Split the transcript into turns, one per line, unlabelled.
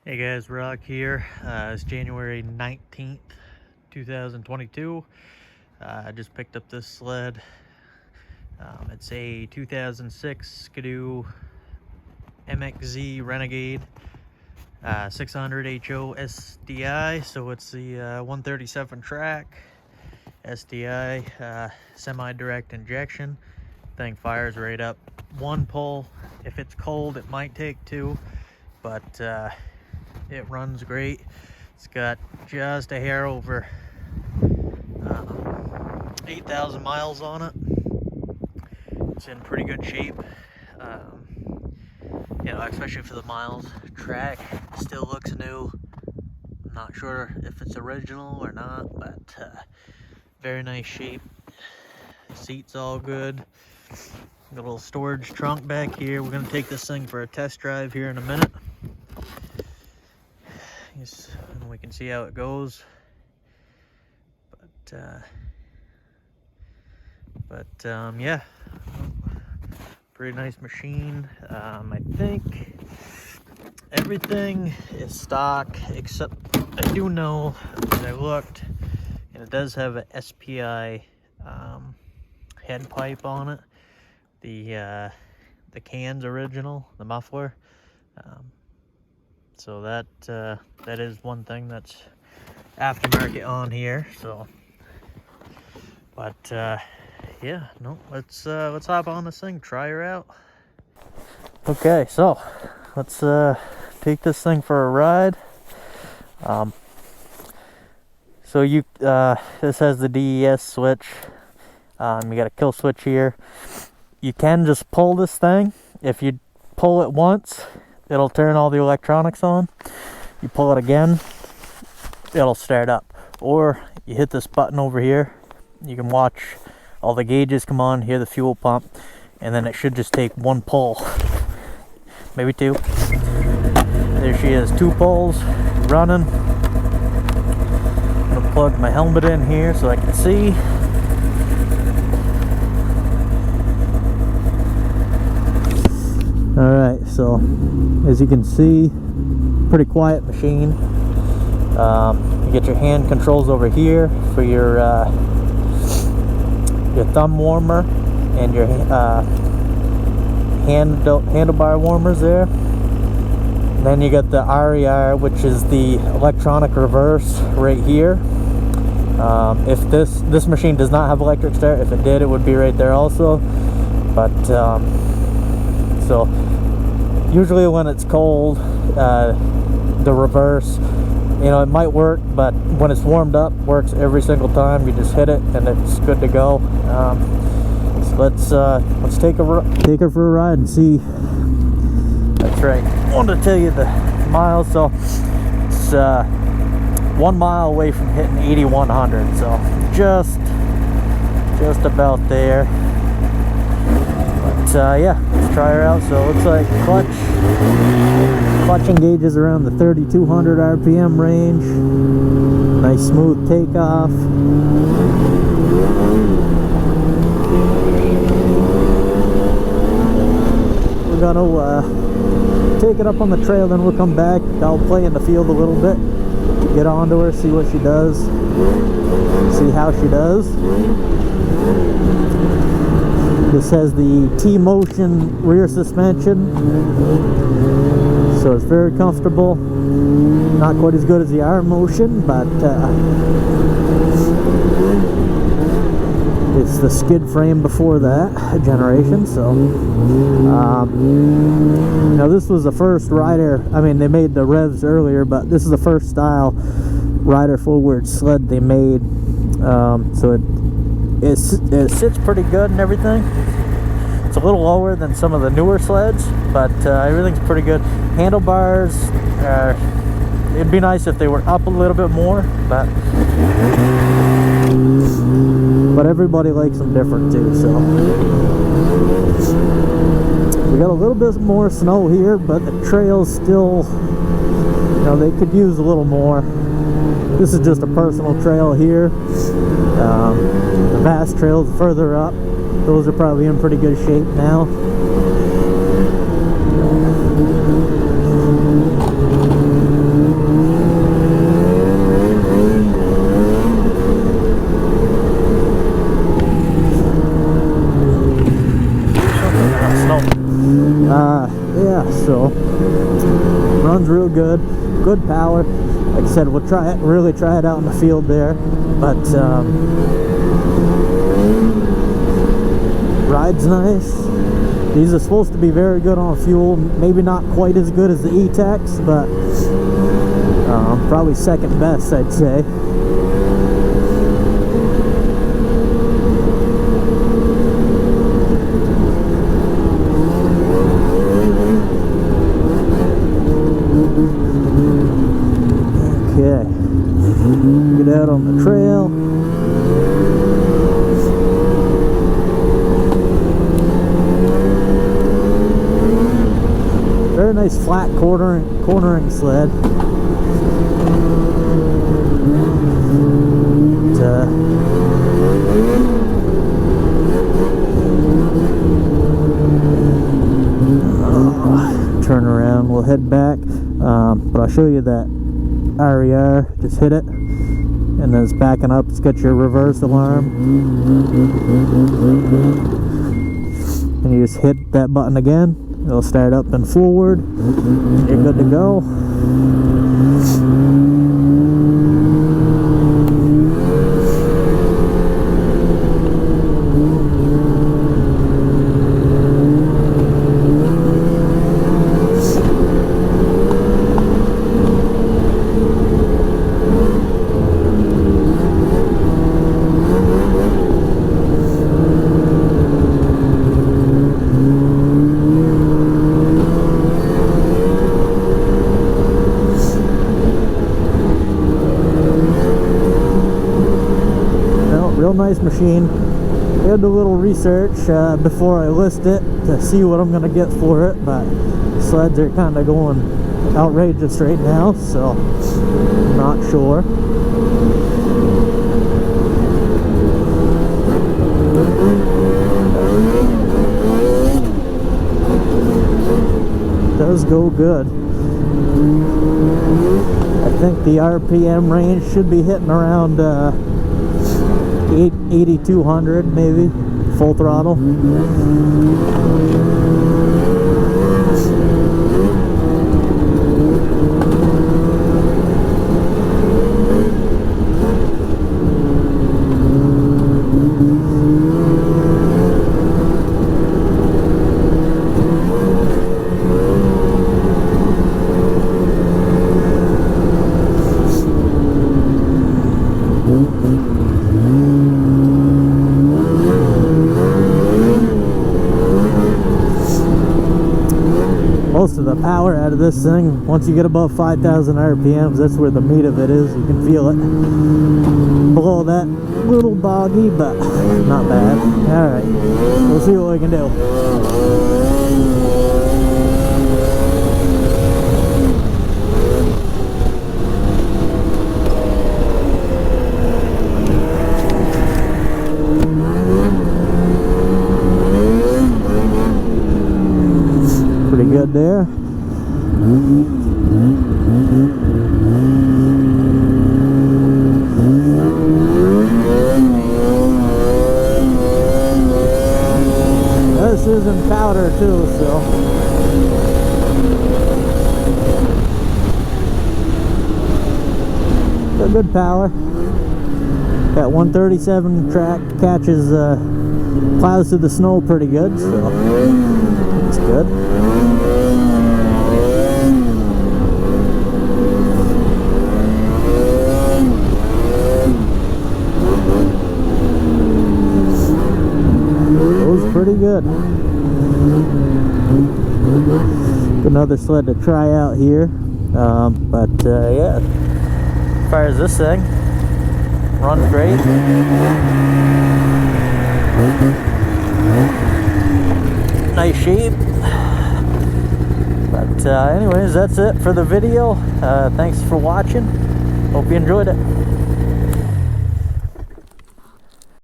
Hey guys, Rock here. It's January 19th, 2022. I just picked up this sled. It's a 2006 Skidoo MXZ Renegade 600 HO SDI. So it's the 137 track SDI semi-direct injection. Thing fires right up one pull. If it's cold, it might take two, but it runs great. It's got just a hair over 8,000 miles on it. It's in pretty good shape. Especially for the miles. Track still looks new. I'm not sure if it's original or not, but very nice shape. The seat's all good. Got a little storage trunk back here. We're gonna take this thing for a test drive here in a minute. And we can see how it goes. Yeah, pretty nice machine. I think everything is stock except I do know that I looked, and it does have an SPI head pipe on it. The can's original, the muffler. So that is one thing that's aftermarket on here. So, but yeah, no, let's hop on this thing, try her out. Okay, so let's take this thing for a ride. So this has the DES switch. You got a kill switch here. You can just pull this thing. If you pull it once, it'll turn all the electronics on. You pull it again, it'll start up. Or you hit this button over here, you can watch all the gauges come on, hear the fuel pump, and then it should just take one pull, maybe two. There she is, 2 pulls running. I'm gonna plug my helmet in here so I can see. Alright, so as you can see, pretty quiet machine. You get your hand controls over here for your thumb warmer and your handlebar warmers there. And then you got the RER, which is the electronic reverse right here. If this machine does not have electric start, if it did, it would be right there also. But so usually when it's cold, the reverse, it might work, but when it's warmed up, works every single time. You just hit it and it's good to go. So let's take her for a ride and see. That's right, I wanted to tell you the miles. So it's 1 mile away from hitting 8,100, so just about there. But yeah, let's try her out. So it looks like clutch engages around the 3,200 RPM range. Nice smooth takeoff. We're gonna take it up on the trail, then we'll come back. I'll play in the field a little bit, get onto her, see what she does, see how she does. This has the T-Motion rear suspension, so it's very comfortable. Not quite as good as the R-Motion, but it's the skid frame before that generation. So now this was the first rider. I mean, they made the revs earlier, but this is the first style rider forward sled they made. So it sits pretty good and everything. It's a little lower than some of the newer sleds, but everything's pretty good. Handlebars, it'd be nice if they were up a little bit more, but everybody likes them different too. So we got a little bit more snow here, but the trails still, they could use a little more. This is just a personal trail here. The vast trails further up, those are probably in pretty good shape now. Runs real good, good power. Like I said, we'll really try it out in the field there, but rides nice. These are supposed to be very good on fuel, maybe not quite as good as the E-Techs, but probably second best, I'd say. Okay, get out on the trail. Very nice flat cornering sled. Turn around, we'll head back, but I'll show you that RER. Just hit it, and then it's backing up. It's got your reverse alarm, and you just hit that button again. It'll start up and forward. You're good to go. Real nice machine. I did a little research before I list it to see what I'm going to get for it, but sleds are kind of going outrageous right now, so I'm not sure. It does go good. I think the RPM range should be hitting around 8,200 maybe, full throttle. Most of the power out of this thing, once you get above 5,000 RPMs, that's where the meat of it is. You can feel it. Below that, a little boggy, but not bad. Alright, we'll see what we can do. Pretty good there. This is in powder too, so got good power. That 137 track catches plows through the snow pretty good, so it's good. Goes pretty good. Another sled to try out here, yeah. As far as this thing, runs great. Nice shape. But anyways, that's it for the video. Thanks for watching. Hope you enjoyed it.